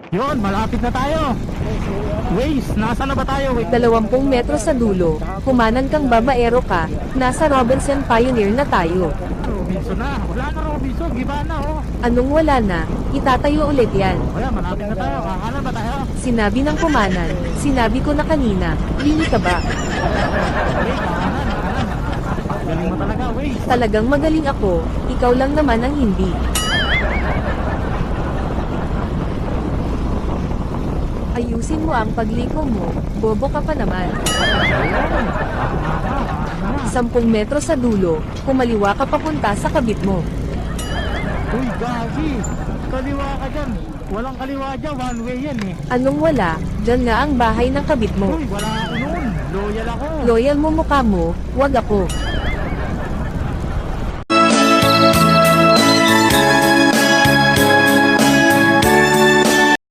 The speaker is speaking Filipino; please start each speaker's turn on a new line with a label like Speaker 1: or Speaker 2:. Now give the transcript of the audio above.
Speaker 1: Yun, malapit na tayo. Waze, nasa na ba tayo? Wait.
Speaker 2: 20 metro sa dulo, kumanan kang babaero ka, nasa Robinson Pioneer na tayo.
Speaker 1: Robinson na. Wala na Robinson. Giba na oh.
Speaker 2: Anong wala na, itatayo ulit yan.
Speaker 1: O yan, malapit na tayo. Kakanan ba tayo?
Speaker 2: Sinabi ng kumanan, sinabi ko na kanina, lili ka ba?
Speaker 1: Okay, kakanan. Galing mo talaga, Waze.
Speaker 2: Talagang magaling ako, ikaw lang naman ang hindi. Ayusin mo ang pagliko mo, bobo ka pa naman. 10 metro sa dulo, kumaliwa ka papunta sa kabit mo.
Speaker 1: Uy, gagi. Kaliwa ka dyan. Walang kaliwa dyan. One way yan eh.
Speaker 2: Anong wala, dyan nga ang bahay ng kabit mo.
Speaker 1: Uy, wala ako noon. Loyal ako.
Speaker 2: Loyal mo mukha mo, wag ako.